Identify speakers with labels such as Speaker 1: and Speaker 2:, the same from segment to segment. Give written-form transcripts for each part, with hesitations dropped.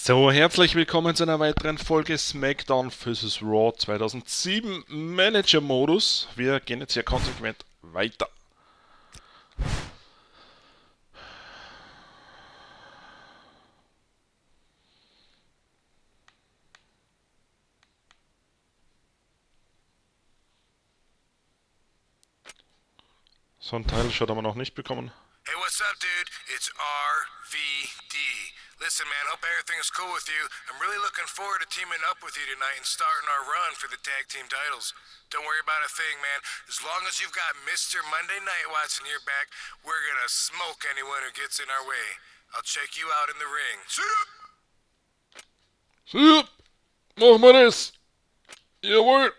Speaker 1: So, herzlich willkommen zu einer weiteren Folge Smackdown vs. Raw 2007 Manager-Modus. Wir gehen jetzt hier konsequent weiter. So ein Teil-Shot haben wir noch nicht bekommen.
Speaker 2: Hey, what's up, dude? It's RVD. Listen, man, hope everything is cool with you. I'm really looking forward to teaming up with you tonight and starting our run for the tag team titles. Don't worry about a thing, man. As long as you've got Mr. Monday Night watching your back, we're gonna smoke anyone who gets in our way. I'll check you out in the ring. See ya!
Speaker 1: See ya! Machen wir das! Jawohl!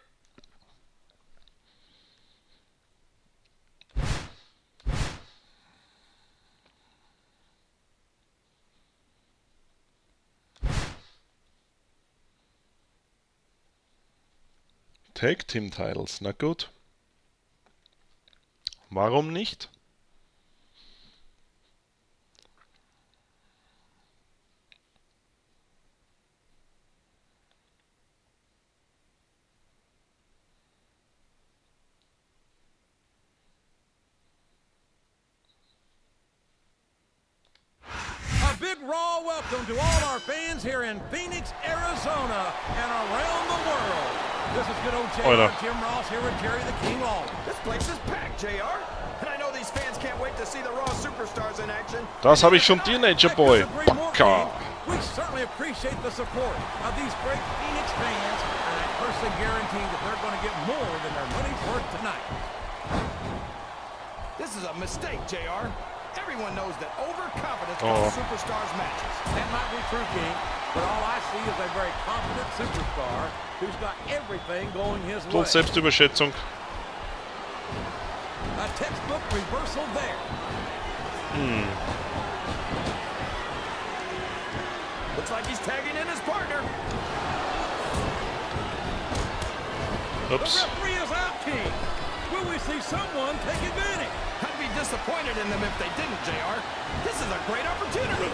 Speaker 1: Tag Team Titles, na gut. Warum nicht?
Speaker 3: A big raw welcome to all our fans here in Phoenix, Arizona, and around the world. This is good old JR, Jim Ross here with Jerry the King Lawler.
Speaker 4: This place is packed, JR. And I know these fans can't wait to see the Raw superstars in action.
Speaker 1: Das habe ich schon Teenager Boy. Bocker.
Speaker 3: We certainly appreciate the support of these great Phoenix fans, and I personally guarantee that they're going to get more than their money's worth tonight.
Speaker 4: This is a mistake, JR. Everyone knows that overconfidence costs superstars matches.
Speaker 3: That might be true, King, but all I see is a very confident superstar who's got everything going his way.
Speaker 1: Voll Selbstüberschätzung.
Speaker 3: A textbook reversal there.
Speaker 4: Looks like he's tagging in his partner.
Speaker 1: Oops.
Speaker 3: The referee is out, King. Will we see someone take advantage?
Speaker 4: I'd be disappointed in them if they didn't, JR. This is a great opportunity.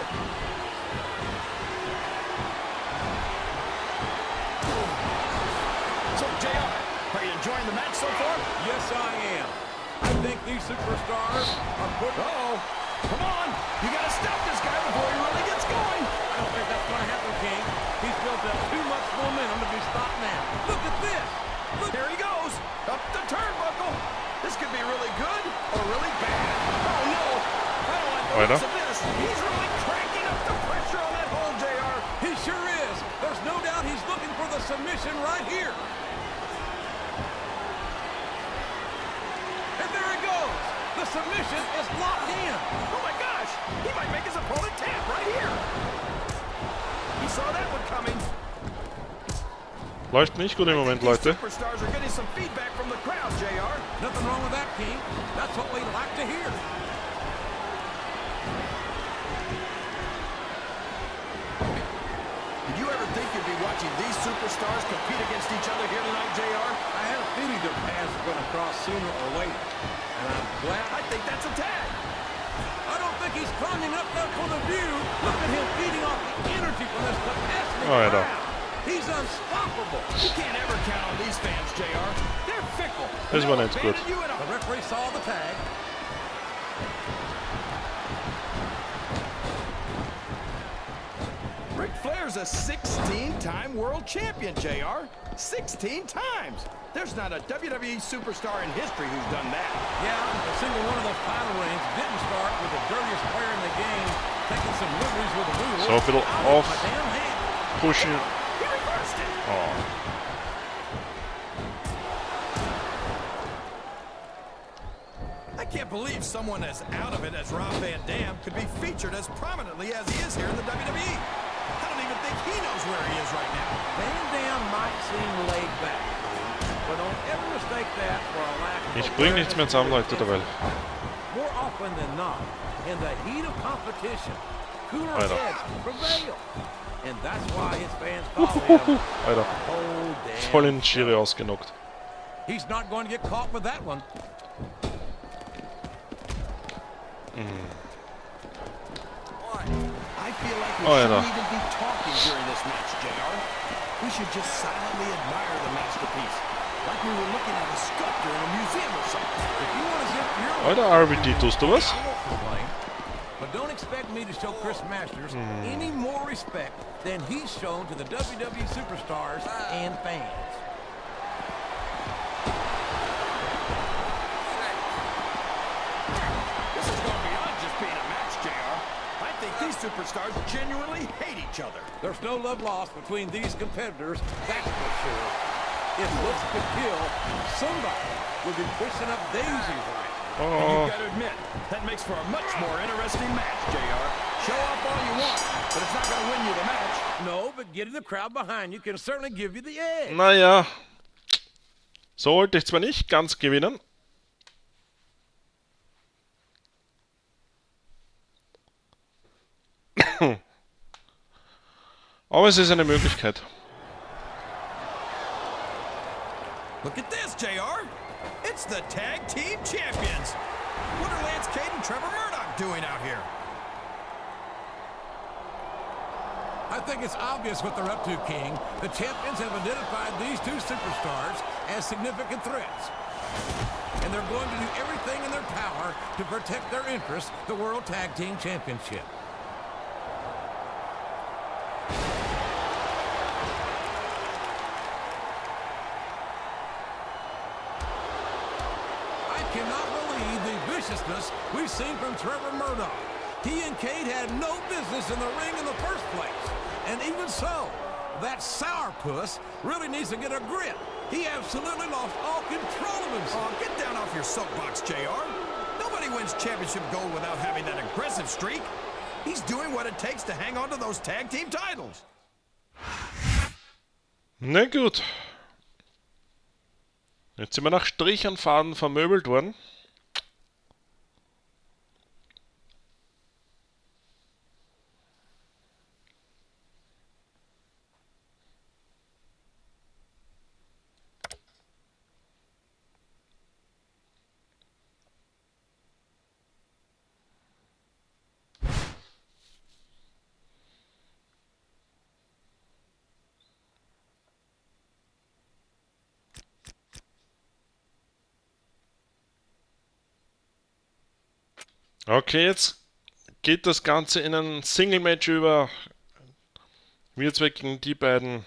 Speaker 4: So, JR, are you enjoying the match so far?
Speaker 3: Yes, I am. I think these superstars are put.
Speaker 4: Uh-oh. Come on. You got to stop this guy before he really gets going.
Speaker 3: I don't think that's going to happen, King. He's built up too much momentum to be stopped now. Look at this. Look.
Speaker 4: There he goes. Up the turnbuckle. This could be really good or really bad. Oh, no. I don't like the looks of this. He's really cranking up the pressure on that hole, JR.
Speaker 3: He sure is. There's no doubt he's looking for the submission right here. And there he goes. The submission is locked in.
Speaker 4: Oh, my gosh. He might make his opponent tap right here. He saw that one coming.
Speaker 1: Läuft nicht gut im Moment, Leute.
Speaker 4: Superstars are getting some feedback from the crowd, JR.
Speaker 3: Nothing wrong with that, King. That's what we'd like to hear.
Speaker 4: Did you ever think you'd be watching these superstars compete against each other here tonight, JR?
Speaker 3: I had a feeling their paths were going to cross sooner or later. And I'm glad.
Speaker 4: I think that's a tag.
Speaker 3: I don't think he's climbing up there for the view. Look at him feeding off the energy from this capacity crowd. He's unstoppable.
Speaker 4: You can't ever count on these fans, JR. They're fickle.
Speaker 1: This one is good.
Speaker 3: The referee saw the tag.
Speaker 4: Ric Flair's a 16-time world champion, JR. 16 times. There's not a WWE superstar in history who's done that.
Speaker 3: Yeah, a single one of those title reigns didn't start with the dirtiest player in the game taking some liberties with the rules.
Speaker 1: So a little off. Pushing.
Speaker 4: He reversed it.
Speaker 1: Oh.
Speaker 4: I can't believe someone as out of it as Rob Van Dam could be featured as prominently as he is here in the WWE. I don't even think he knows where he is right now.
Speaker 3: Van Dam might seem laid back, but don't ever mistake that for a lack of.
Speaker 1: Ich bring nichts mehr zusammen, Leute, dabei.
Speaker 3: More often than not, in the heat of competition, cooler heads prevail. And that's why his fans call him
Speaker 1: Alter. Voll in den Schiri ausgenockt.
Speaker 3: He's not going to get caught with that one.
Speaker 4: I feel like we
Speaker 1: Oh, yeah,
Speaker 4: shouldn't
Speaker 1: no.
Speaker 4: even be talking during this match, JR. We should just silently admire the masterpiece. Like we were looking at a sculpture in a museum or something.
Speaker 3: If you want to zip your
Speaker 1: Alter, RBD, tust du was?
Speaker 3: I won't complain. But don't expect me to show Chris Masters any more respect than he's shown to the WWE superstars and fans.
Speaker 4: This is going beyond just being a match, JR. I think these superstars genuinely hate each other.
Speaker 3: There's no love lost between these competitors, that's for sure. If looks could kill, somebody would be pushing up daisies right now.
Speaker 4: And
Speaker 1: Oh,
Speaker 4: you've got to admit, that makes for a much more interesting match, JR. Show off all you want, but it's not going to win you the match.
Speaker 3: No, but getting the crowd behind you can certainly give you the edge.
Speaker 1: naja. So wollte ich zwar nicht ganz gewinnen. Aber es ist eine Möglichkeit.
Speaker 4: Look at this, JR. It's the Tag Team Champions. What are Lance Cade and Trevor Murdoch doing out here?
Speaker 3: I think it's obvious what they're up to, King. The champions have identified these two superstars as significant threats. And they're going to do everything in their power to protect their interests, the World Tag Team Championship. I cannot believe the viciousness we've seen from Trevor Murdoch. He and Cade had no business in the ring in the first place. And even so, that sourpuss really needs to get a grip. He absolutely lost all control of himself.
Speaker 4: Oh, get down off your soapbox, JR. Nobody wins championship gold without having that aggressive streak. He's doing what it takes to hang on to those tag team titles.
Speaker 1: Na gut. Jetzt sind wir nach Strich und Faden vermöbelt worden. Okay, jetzt geht das Ganze in ein Single-Match über. Wir zwei gegen die beiden.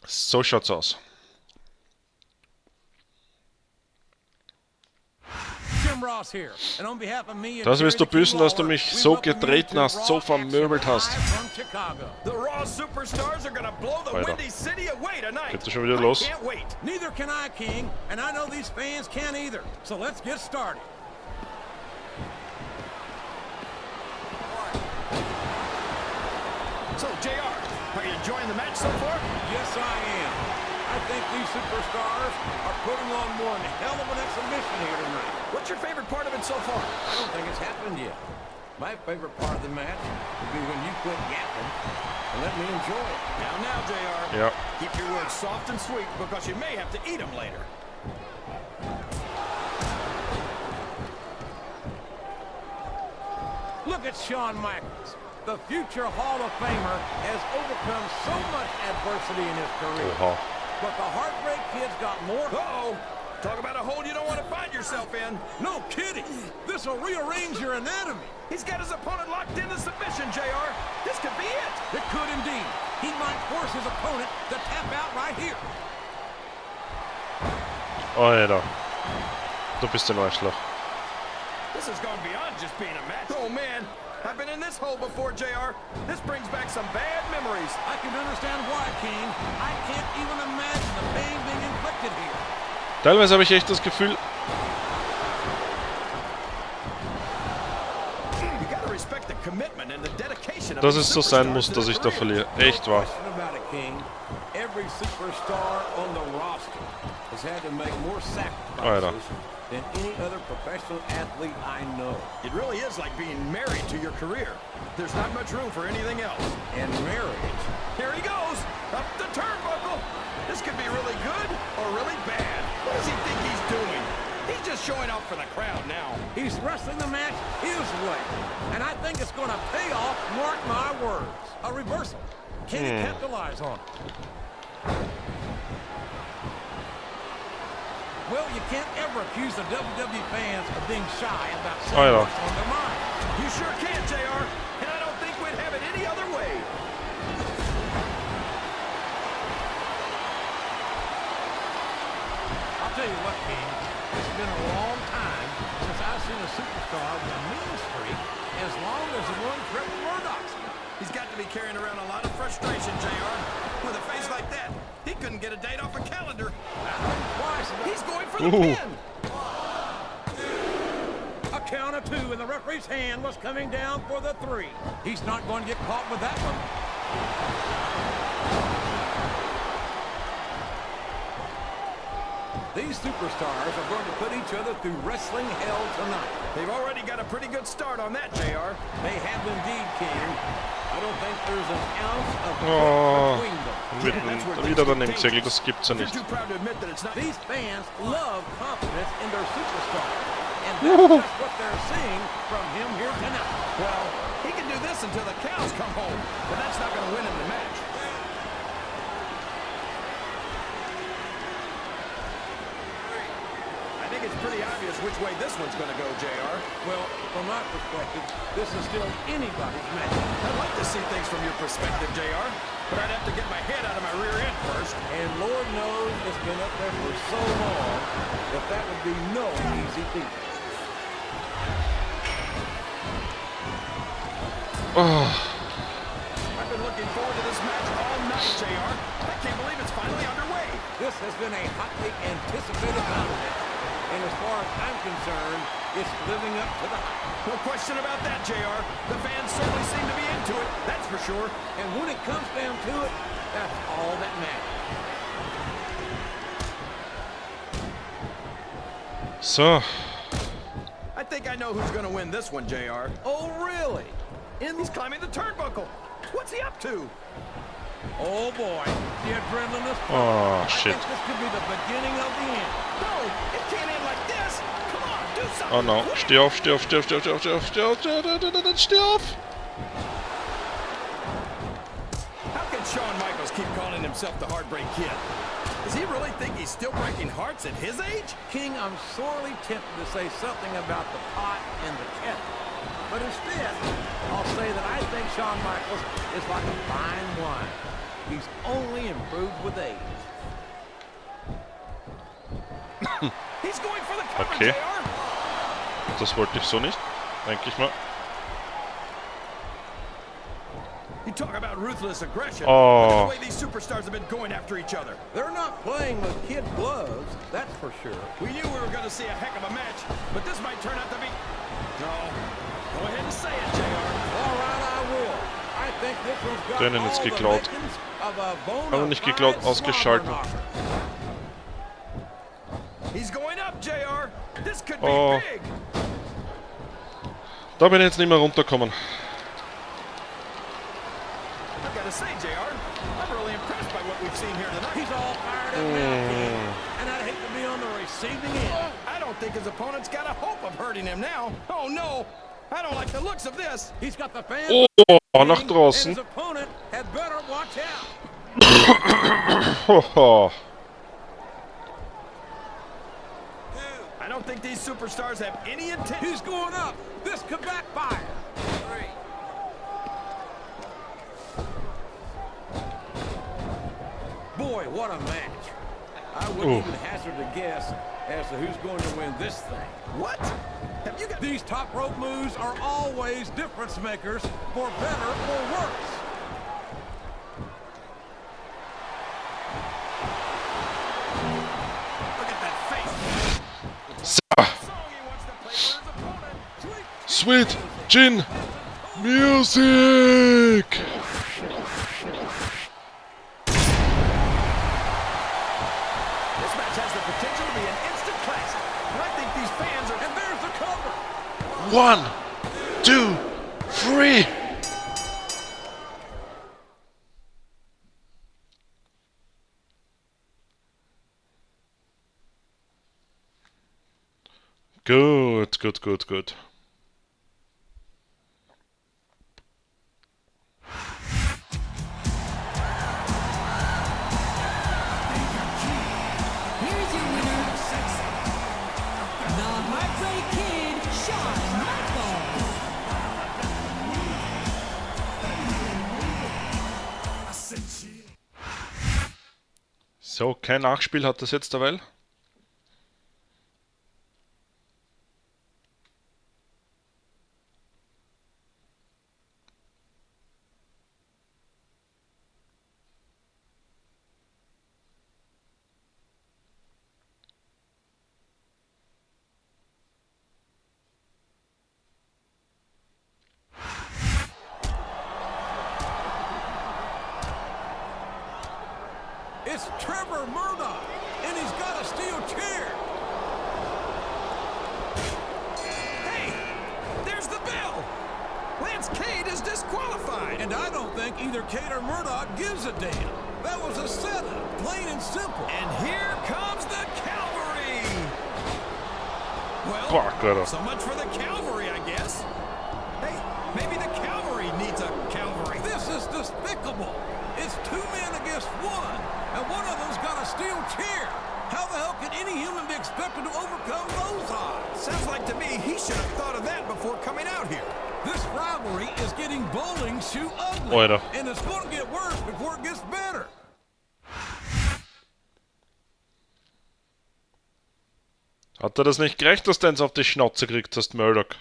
Speaker 1: So schaut's aus.
Speaker 3: Jim Ross here, and on behalf of me and
Speaker 1: Das wirst du
Speaker 3: Jerry
Speaker 1: büßen, dass du mich
Speaker 3: we
Speaker 1: so
Speaker 3: welcome you
Speaker 1: getreten
Speaker 3: to
Speaker 1: hast, so
Speaker 3: Raw
Speaker 1: vermöbelt
Speaker 3: Action
Speaker 1: hast.
Speaker 3: live from Chicago.
Speaker 4: The Raw superstars are gonna blow the
Speaker 1: Alter.
Speaker 4: Windy City away tonight.
Speaker 1: Geht das schon wieder los?
Speaker 4: I can't wait.
Speaker 3: Neither can I, King, and I know these fans can't either. So let's get started.
Speaker 4: So, JR, are you enjoying the match so far?
Speaker 3: Yes, I am. I think these superstars are putting on one hell of an exhibition here tonight.
Speaker 4: What's your favorite part of it so far?
Speaker 3: I don't think it's happened yet. My favorite part of the match would be when you quit yapping and let me enjoy it.
Speaker 4: Now, JR.
Speaker 1: Ja.
Speaker 4: Keep your words soft and sweet because you may have to eat them later.
Speaker 3: Look at Shawn Michaels. The future Hall of Famer has overcome so much adversity in his career.
Speaker 1: Oha.
Speaker 3: But the Heartbreak Kid's got more.
Speaker 4: Uh-oh. Talk about a hole you don't want to find yourself in.
Speaker 3: No kidding. This will rearrange your anatomy.
Speaker 4: He's got his opponent locked into submission, JR. This could be it.
Speaker 3: It could indeed. He might force his opponent to tap out right here.
Speaker 1: Alter. Du bist ein Arschloch.
Speaker 4: This has gone beyond just being a match. Oh, man. I've been in this hole before, JR. This brings back some bad memories.
Speaker 3: I can understand why, King. I can't even imagine the pain being inflicted here.
Speaker 1: Teilweise habe ich echt das Gefühl,
Speaker 4: You gotta respect the commitment and the dedication of
Speaker 1: dass
Speaker 4: these
Speaker 1: es so sein
Speaker 4: superstars
Speaker 1: muss,
Speaker 4: to
Speaker 1: dass
Speaker 4: their
Speaker 1: ich da
Speaker 4: careers.
Speaker 1: verliere. Echt wahr.
Speaker 3: Question about it, King, every superstar on the roster has had to make more
Speaker 1: Alter.
Speaker 3: sacrifices than any other professional athlete I know.
Speaker 4: It really is like being married to your career. There's not much room for anything else.
Speaker 3: And marriage.
Speaker 4: Here he goes, up the turnbuckle. This could be really good or really bad. What does he think he's doing? He's just showing off for the crowd now.
Speaker 3: He's wrestling the match his way. And I think it's going to pay off, mark my words. A reversal. Can he capitalize on it? Well, you can't ever accuse the WWE fans of being shy about saying what's on their mind.
Speaker 4: You sure can, JR. And I don't think we'd have it any other way.
Speaker 3: I'll tell you what, King. It's been a long time since I've seen a superstar with a mean streak as long as the one Trevor Murdoch's.
Speaker 4: He's got to be carrying around a lot of frustration, JR. With a face like that, he couldn't get a date off a calendar. He's going for the pin.
Speaker 3: A count of 2, and the referee's hand was coming down for the 3. He's not going to get caught with that one. These superstars are going to put each other through wrestling hell tonight.
Speaker 4: They've already got a pretty good start on that, JR.
Speaker 3: They have indeed, King. I don't think there's an ounce of between them.
Speaker 1: Wieder daneben segelt, das gibt's ja nicht.
Speaker 3: These fans love confidence in their superstar. And that's just what they're seeing from him here tonight.
Speaker 4: Well, he can do this until the cows come home, but that's not going to win him the match. I think it's pretty obvious which way this one's going to go, JR.
Speaker 3: Well, from my perspective, this is still anybody's match.
Speaker 4: I'd like to see things from your perspective, JR, but I'd have to get my head out of my rear end first.
Speaker 3: And Lord knows it's been up there for so long that that would be no easy feat.
Speaker 4: I've been looking forward to this match all night, JR. I can't believe it's finally underway.
Speaker 3: This has been a hotly anticipated match. And as far as I'm concerned, it's living up to the hype.
Speaker 4: No question about that, JR. The fans certainly seem to be into it, that's for sure.
Speaker 3: And when it comes down to it, that's all that matters.
Speaker 1: So.
Speaker 4: I think I know who's going to win this one, JR.
Speaker 3: Oh, really?
Speaker 4: He's climbing the turnbuckle. What's he up to?
Speaker 3: Oh, boy. The adrenaline is
Speaker 1: Oh, shit.
Speaker 3: I think this could be the beginning of the end.
Speaker 4: No, it can't end like this. Come on, do something.
Speaker 1: Oh no. Steh auf, steh auf, steh auf, steh auf, steh auf, steh auf, steh auf, steh auf.
Speaker 4: How can Shawn Michaels keep calling himself the Heartbreak Kid? Does he really think he's still breaking hearts at his age?
Speaker 3: King, I'm sorely tempted to say something about the pot and the kettle. But instead, I'll say that I think Shawn Michaels is like a fine wine. He's only improved with age.
Speaker 4: He's going for the cover,
Speaker 1: Okay.
Speaker 4: JR.
Speaker 1: Das wollte ich so nicht, denke ich mal.
Speaker 4: You talk about ruthless aggression.
Speaker 1: Oh.
Speaker 4: Look at the way these superstars have been going after each other.
Speaker 3: They're not playing with kid gloves, that's for sure.
Speaker 4: We knew we were going to see a heck of a match, but this might turn out to be... No. Go ahead and say it, JR.
Speaker 3: All right, I will. I think this one's got
Speaker 1: Denen ist
Speaker 3: all the
Speaker 1: geklaut.
Speaker 3: makings of a bona
Speaker 1: Aber nicht geklaut,
Speaker 3: fide
Speaker 1: ausgeschalten.
Speaker 3: slobberknocker.
Speaker 4: He's going up, JR. This could be
Speaker 1: Oh.
Speaker 4: big.
Speaker 1: Da bin ich jetzt nicht mehr runterkommen.
Speaker 4: I've got to say, JR, I'm really impressed by what we've seen here tonight.
Speaker 3: He's all fired up now, King. And I'd hate to be on the receiving end.
Speaker 4: I don't think his opponent's got a hope of hurting him now. Oh, no. I don't like the looks of this.
Speaker 3: He's got the fans.
Speaker 1: Oh, nach
Speaker 3: And
Speaker 1: draußen.
Speaker 3: his opponent had better watch out.
Speaker 1: Hoho.
Speaker 4: I don't think these superstars have any intent.
Speaker 3: He's going up. This could backfire. Boy, what a match. I wouldn't even hazard a guess as to who's going to win this thing.
Speaker 4: What? Have you got...
Speaker 3: These top rope moves are always difference makers, for better or worse.
Speaker 4: Look at that face.
Speaker 1: So.
Speaker 4: Song he wants to play for his opponent.
Speaker 1: Sweet Gin Music.
Speaker 4: match has the potential to be an instant classic. And I think these fans are... And there's the cover!
Speaker 1: 1, 2, 3. Gut, gut, gut, gut. So, kein Nachspiel hat das jetzt derweil.
Speaker 3: It's Trevor Murdoch, and he's got a steel chair.
Speaker 4: Hey, there's the bell. Lance Cade is disqualified.
Speaker 3: And I don't think either Cade or Murdoch gives a damn. That was a setup, plain and simple.
Speaker 4: And here comes the cavalry. Well, so much for the cavalry, I guess. Hey, maybe the cavalry needs a cavalry.
Speaker 3: This is despicable. It's 2 men against 1, and one of them's got a steel chair. How the hell can any human be expected to overcome those odds?
Speaker 4: Sounds like to me he should have thought of that before coming out here.
Speaker 3: This rivalry is getting bowling shoe ugly,
Speaker 1: Leute.
Speaker 3: and it's going to get worse before it gets better.
Speaker 1: Hat er das nicht gerecht, dass du eins auf die Schnauze gekriegt hast, Murdoch?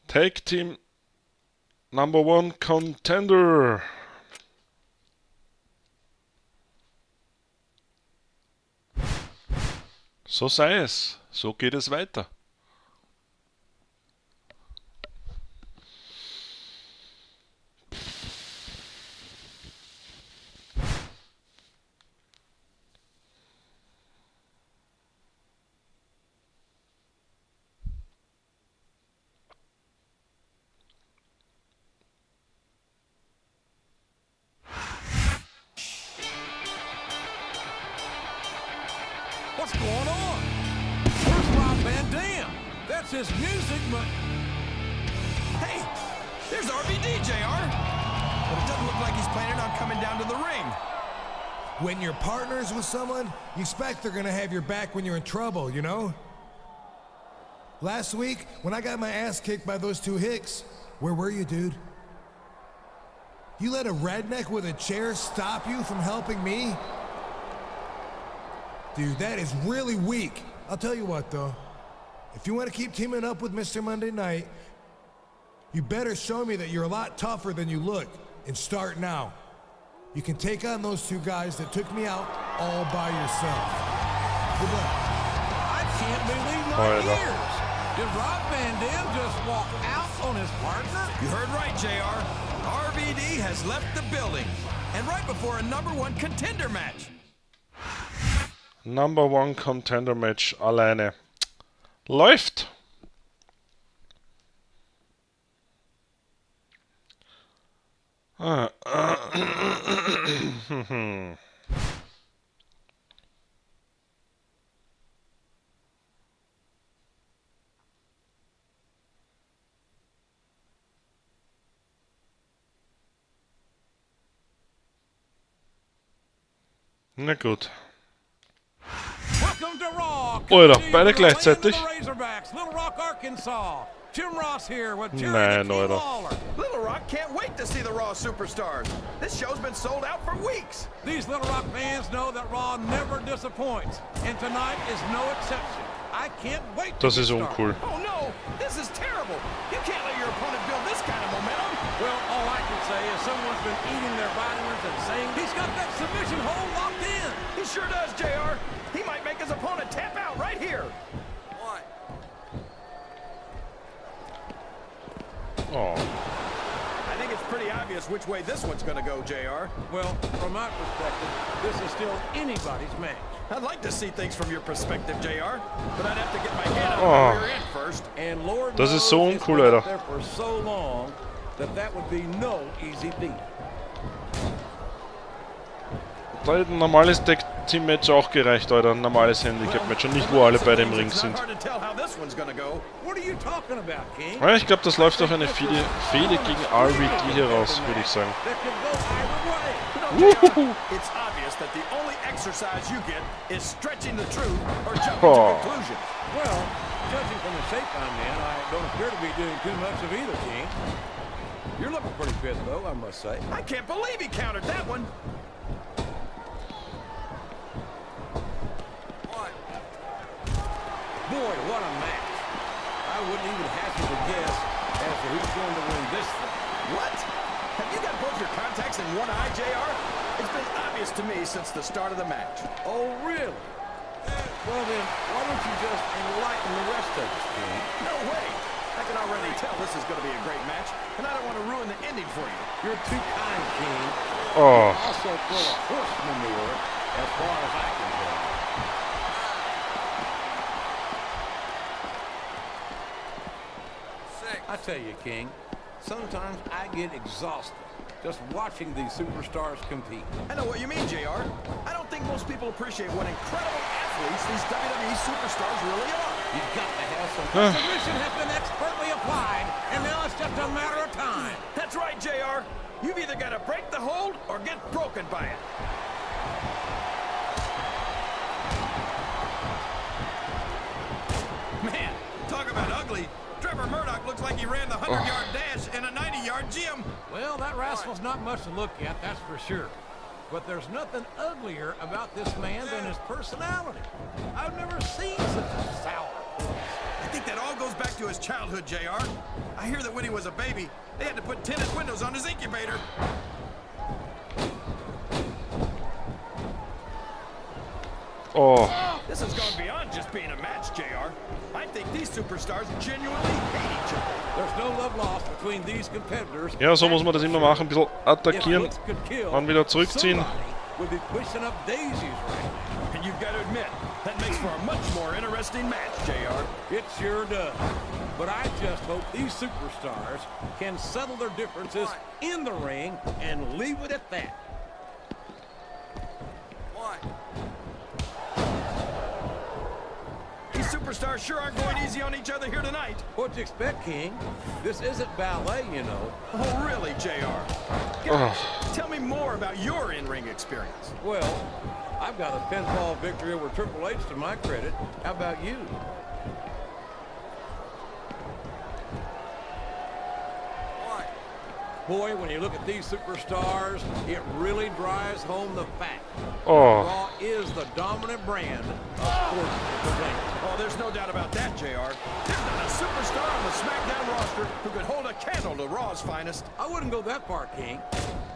Speaker 1: Tag Team #1 Contender. So sei es. So geht es weiter.
Speaker 3: What's going on? Where's Rob Van Dam? That's his music, but...
Speaker 4: Hey, there's RVD, JR. But it doesn't look like he's planning on coming down to the ring.
Speaker 5: When you're partners with someone, you expect they're gonna have your back when you're in trouble, you know? Last week, when I got my ass kicked by those 2 hicks, where were you, dude? You let a redneck with a chair stop you from helping me? Dude, that is really weak. I'll tell you what, though. If you want to keep teaming up with Mr. Monday Night, you better show me that you're a lot tougher than you look, and start now. You can take on those 2 guys that took me out all by yourself. Good luck.
Speaker 3: I can't believe my ears. Did Rob Van Dam just walk out on his partner?
Speaker 4: You heard right, JR. RVD has left the building. And right before a #1 contender match.
Speaker 1: #1 Contender Match alleine. Läuft! Na gut.
Speaker 3: Welcome to Raw.
Speaker 1: Oder beide gleichzeitig.
Speaker 3: Razorbacks, Little Rock, Arkansas. Jim Ross here with Jerry
Speaker 1: Nein,
Speaker 3: the King
Speaker 1: Leute.
Speaker 3: Lawler.
Speaker 4: Little Rock can't wait to see the Raw superstars. This show's been sold out for weeks.
Speaker 3: These Little Rock fans know that Raw never disappoints, and tonight is no exception. I can't wait to
Speaker 1: Das
Speaker 3: get
Speaker 1: ist
Speaker 3: started.
Speaker 1: uncool.
Speaker 4: Oh no, this is terrible. You can't let your opponent build this kind of momentum.
Speaker 3: Well, all I can say is someone's been eating their vitamins and saying he's got that submission hold locked in.
Speaker 4: He sure does, JR. He might make his opponent tap out right here.
Speaker 1: Oh.
Speaker 4: I think it's pretty obvious which way this one's going to go, JR.
Speaker 3: Well, from my perspective, this is still anybody's match.
Speaker 4: I'd like to see things from your perspective, JR, but I'd have to get my hand out
Speaker 1: Oh.
Speaker 4: of the rear end first.
Speaker 3: And Lord
Speaker 1: Das
Speaker 3: knows
Speaker 1: ist so
Speaker 3: it's
Speaker 1: uncool,
Speaker 3: been
Speaker 1: Alter.
Speaker 3: up there for so long that would be no easy feat.
Speaker 1: Da hätte ein normales Tag-Team-Match auch gereicht, Alter. Ein normales Handicap-Match und nicht, wo alle beide im Ring sind.
Speaker 4: Hard to tell how this one's going to go.
Speaker 3: What are you talking about, King?
Speaker 1: Ja, ich glaube, das läuft auf eine Fehde gegen RVD heraus, würde ich sagen.
Speaker 3: That could go either way.
Speaker 4: JR, it's obvious that the only exercise you get is stretching the truth or jumping
Speaker 1: Oh.
Speaker 4: to conclusions.
Speaker 3: Well, judging from the shape I'm in, I don't appear to be doing too much of either, King. You're looking pretty fit, though, I must say.
Speaker 4: I can't believe he countered that one.
Speaker 3: Boy, what a match. I wouldn't even hazard a guess as to who's going to win this thing.
Speaker 4: What? Have you got both your contacts in one eye, JR? It's been obvious to me since the start of the match.
Speaker 3: Oh, really? Well, then, why don't you just enlighten the rest of us, King?
Speaker 4: No way. I can already tell this is going to be a great match, and I don't want to ruin the ending for you.
Speaker 3: You're too kind, King.
Speaker 1: Oh.
Speaker 3: Also full of horse manure, as far as I can tell. I tell you, King, sometimes I get exhausted just watching these superstars compete.
Speaker 4: I know what you mean, JR. I don't think most people appreciate what incredible athletes these WWE superstars really are.
Speaker 3: You've got to have some. The submission has been expertly applied, and now it's just a matter of time.
Speaker 4: That's right, JR. You've either got to break the hold or get broken by it. Man, talk about ugly. Trevor Murdoch looks like he ran the 100-yard dash in a 90-yard gym.
Speaker 3: Well, that rascal's not much to look at, that's for sure. But there's nothing uglier about this man than his personality. I've never seen such a sour.
Speaker 4: I think that all goes back to his childhood, JR. I hear that when he was a baby, they had to put tinted windows on his incubator.
Speaker 1: Oh.
Speaker 4: This has gone beyond just being a match, JR. I think these superstars genuinely hate each other.
Speaker 3: There's no love lost between these competitors.
Speaker 1: Ja, so muss man das immer machen. Ein bisschen attackieren,
Speaker 3: If looks could kill,
Speaker 1: dann wieder zurückziehen.
Speaker 3: somebody would be pushing up daisies right now.
Speaker 4: And you've got to admit, that makes for a much more interesting match, JR.
Speaker 3: It sure does. But I just hope these superstars can settle their differences in the ring and leave it at that.
Speaker 4: These superstars sure aren't going easy on each other here tonight.
Speaker 3: What'd you expect, King? This isn't ballet, you know.
Speaker 4: Oh, really, JR? Guys, tell me more about your in-ring experience.
Speaker 3: Well, I've got a pinfall victory over Triple H to my credit. How about you? Boy, when you look at these superstars, it really drives home the fact
Speaker 1: Oh.
Speaker 3: Raw is the dominant brand of sports entertainment.
Speaker 4: Oh, there's no doubt about that, JR. There's not a superstar on the SmackDown roster who could hold a candle to Raw's finest.
Speaker 3: I wouldn't go that far, King.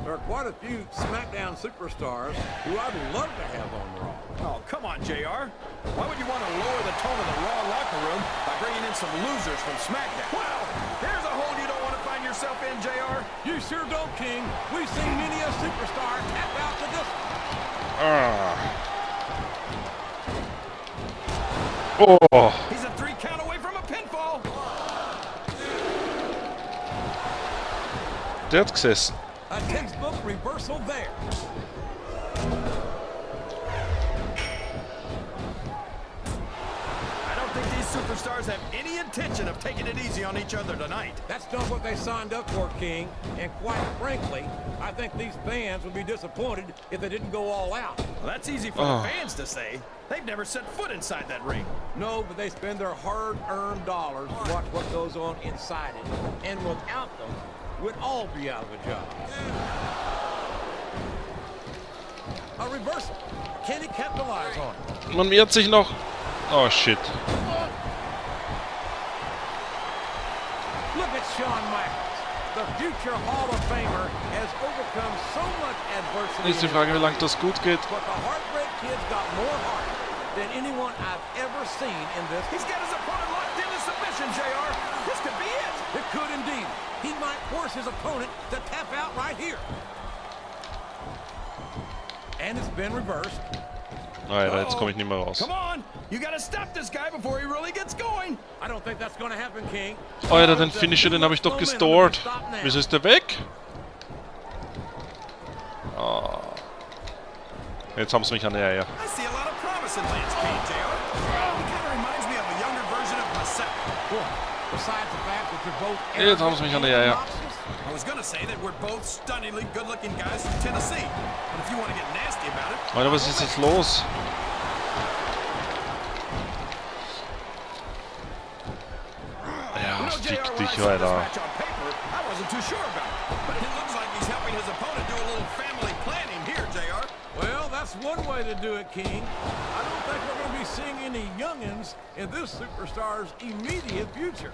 Speaker 3: There are quite a few SmackDown superstars who I'd love to have on Raw.
Speaker 4: Oh, come on, JR. Why would you want to lower the tone of the Raw locker room by bringing in some losers from SmackDown? Wow, there's a hole you don't want to find yourself in, JR.
Speaker 3: You sure don't, King. We've seen many a superstar tap out to this.
Speaker 1: Oh.
Speaker 4: He's a 3 count away from a pinfall.
Speaker 1: Der hat gesessen.
Speaker 3: A textbook reversal there.
Speaker 4: I don't think these superstars have any intention of taking it easy on each other tonight.
Speaker 3: That's not what they signed up for, King. And quite frankly, I think these fans would be disappointed if they didn't go all out.
Speaker 4: Well, that's easy for the fans to say. They've never set foot inside that ring.
Speaker 3: No, but they spend their hard-earned dollars to watch what goes on inside it. And without them, we'd all be out of a job. A reversal. Can he capitalize on it?
Speaker 1: Man wehrt sich noch. Oh shit.
Speaker 3: Look at Shawn Michaels. The future Hall of Famer has overcome so much adversity.
Speaker 1: Ist die Frage, wie lange das gut geht.
Speaker 3: But the Heartbreak Kid's got more heart than anyone I've ever seen in this.
Speaker 4: He's got his opponent locked into submission, JR. This could be it.
Speaker 3: It could indeed. He might force his opponent to tap out right here. And it's been reversed.
Speaker 1: Alter, jetzt komme ich nicht mehr raus.
Speaker 4: Come on, you gotta stop this guy before he really gets going.
Speaker 3: I don't think that's going to happen, King.
Speaker 1: Alter, den Finisher, den habe ich doch gestort. Wieso ist der weg? Oh. Jetzt haben sie mich an der Eier.
Speaker 4: I see a lot of promise in Lance King, JR. He kind of reminds me of a younger version of myself.
Speaker 3: Besides the fact that you're both
Speaker 1: Jetzt haben sie mich an der Eier.
Speaker 4: I was gonna say that we're both stunningly good-looking guys from Tennessee. But if you want to get nasty about it...
Speaker 1: Alter, was ist jetzt los? Ja, fick dich, Alter.
Speaker 4: I wasn't too sure about it. But it looks like he's helping his opponent do a little family planning here, JR.
Speaker 3: Well, that's one way to do it, King. I don't think we're going to be seeing any youngins in this superstar's immediate future.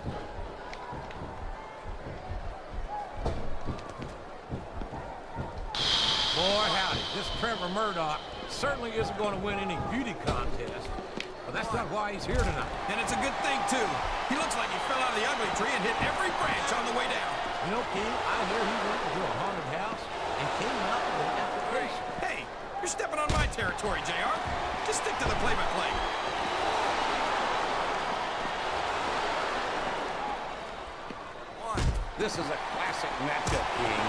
Speaker 3: Boy, howdy, this Trevor Murdoch certainly isn't going to win any beauty contest. But that's not why he's here tonight.
Speaker 4: And it's a good thing, too. He looks like he fell out of the ugly tree and hit every branch on the way down.
Speaker 3: You know, King, I hear he went into a haunted house and came out with an application.
Speaker 4: Hey, you're stepping on my territory, JR. Just stick to the play-by-play.
Speaker 3: This is a classic matchup, King.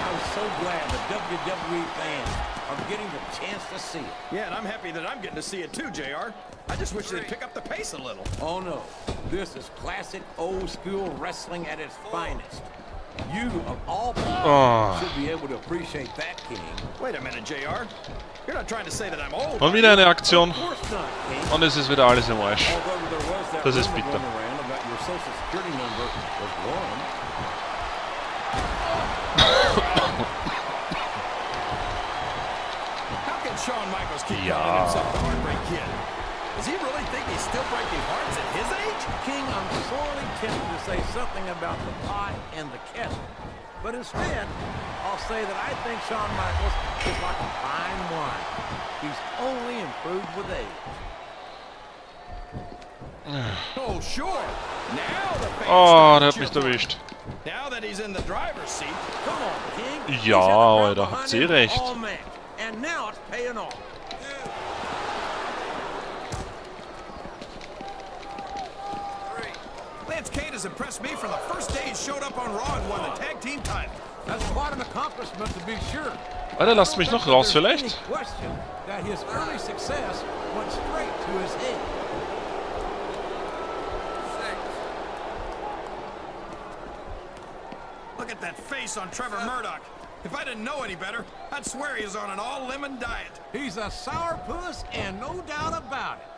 Speaker 3: I'm so glad the WWE fans are getting the chance to see it.
Speaker 4: Yeah, and I'm happy that I'm getting to see it too, JR. I just wish they'd pick up the pace a little.
Speaker 3: Oh, no. This is classic old-school wrestling at its finest. You, of all people, should be able to appreciate that, King.
Speaker 4: Wait a minute, JR. You're not trying to say that I'm old.
Speaker 1: Und wieder eine Aktion.
Speaker 3: Of course not, King.
Speaker 1: Und es ist wieder alles im Arsch.
Speaker 3: Although there was that
Speaker 1: Das ist
Speaker 3: rumor
Speaker 1: bitter.
Speaker 3: going around about your social security number was wrong.
Speaker 4: How can Shawn Michaels keep calling himself the Heartbreak Kid? Does he really think he's still breaking hearts at his age?
Speaker 3: King, I'm sorely tempted to say something about the pot and the kettle. But instead, I'll say that I think Shawn Michaels is like a fine wine. He's only improved with age.
Speaker 4: Oh, sure. Now the fans
Speaker 1: Oh,
Speaker 4: start
Speaker 1: der hat mich
Speaker 4: cheering.
Speaker 1: erwischt.
Speaker 4: Now that he's in the driver's seat.
Speaker 3: Come on, King. He's
Speaker 1: Ja,
Speaker 3: had the crowd
Speaker 1: Alter,
Speaker 3: behind
Speaker 1: habt ihr
Speaker 3: him
Speaker 1: recht.
Speaker 3: all match. And now it's paying off.
Speaker 4: Lance Cade has impressed me from the first day he showed up on Raw and won the tag team title.
Speaker 3: That's quite an accomplishment to be sure.
Speaker 1: Alter, lasst mich noch raus vielleicht.
Speaker 3: There's any question that his early success went straight to his head.
Speaker 4: Look at that face on Trevor Murdoch. If I didn't know any better, I'd swear he is on an all-lemon diet.
Speaker 3: He's a sourpuss, and no doubt about it.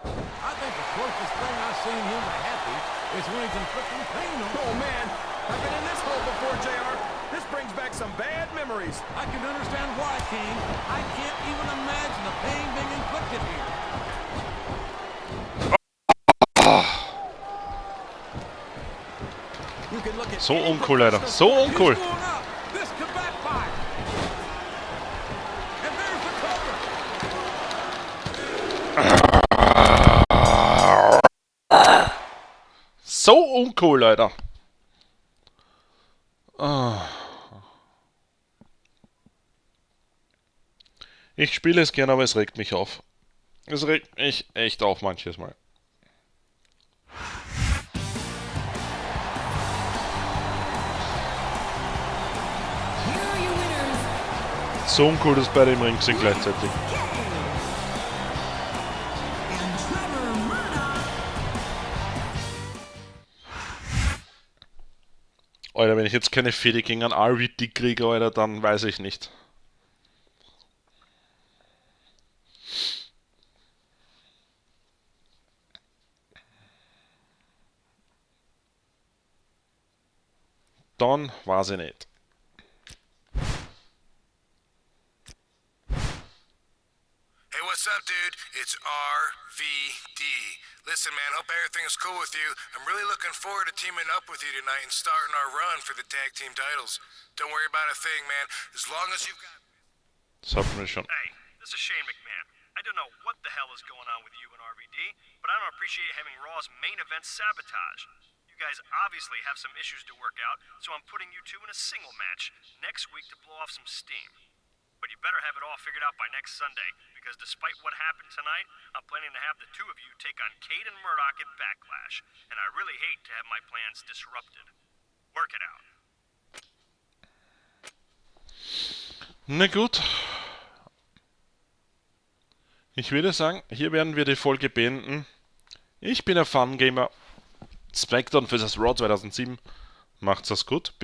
Speaker 3: I think the closest thing I've seen him to happy is when he's inflicting pain on.
Speaker 4: Oh, man. I've been in this hole before, JR. This brings back some bad memories.
Speaker 3: I can understand why, King. I can't even imagine the pain being inflicted here.
Speaker 4: You can look at
Speaker 1: So
Speaker 4: any
Speaker 1: uncool, Alter.
Speaker 4: professional
Speaker 1: So
Speaker 4: sport.
Speaker 1: uncool.
Speaker 3: He's going up. This could backfire. And there's the cover.
Speaker 1: So uncool, Alter. Ah. Ich spiele es gerne, aber es regt mich auf. Es regt mich echt auf manches Mal. So uncool, dass beide im Ring sind gleichzeitig. Alter, wenn ich jetzt keine Fehde gegen einen RVD kriege, Alter, dann weiß ich nicht. Dann weiß ich nicht.
Speaker 2: Hey, what's up, dude? It's RVD. Listen, man, hope everything is cool with you. I'm really looking forward to teaming up with you tonight and starting our run for the tag team titles. Don't worry about a thing, man. As long as you've got...
Speaker 1: Submission.
Speaker 6: Hey, this is Shane McMahon. I don't know what the hell is going on with you and RVD, but I don't appreciate having Raw's main event sabotage. You guys obviously have some issues to work out, so I'm putting you two in a single match next week to blow off some steam. But you better have it all figured out by next Sunday, because despite what happened tonight, I'm planning to have the two of you take on Cade and Murdoch at Backlash, and I really hate to have my plans disrupted. Work it out.
Speaker 1: Na gut. Ich würde sagen, hier werden wir die Folge beenden. Ich bin der FunGamer. Smackdown für das Raw 2007. Macht's das gut.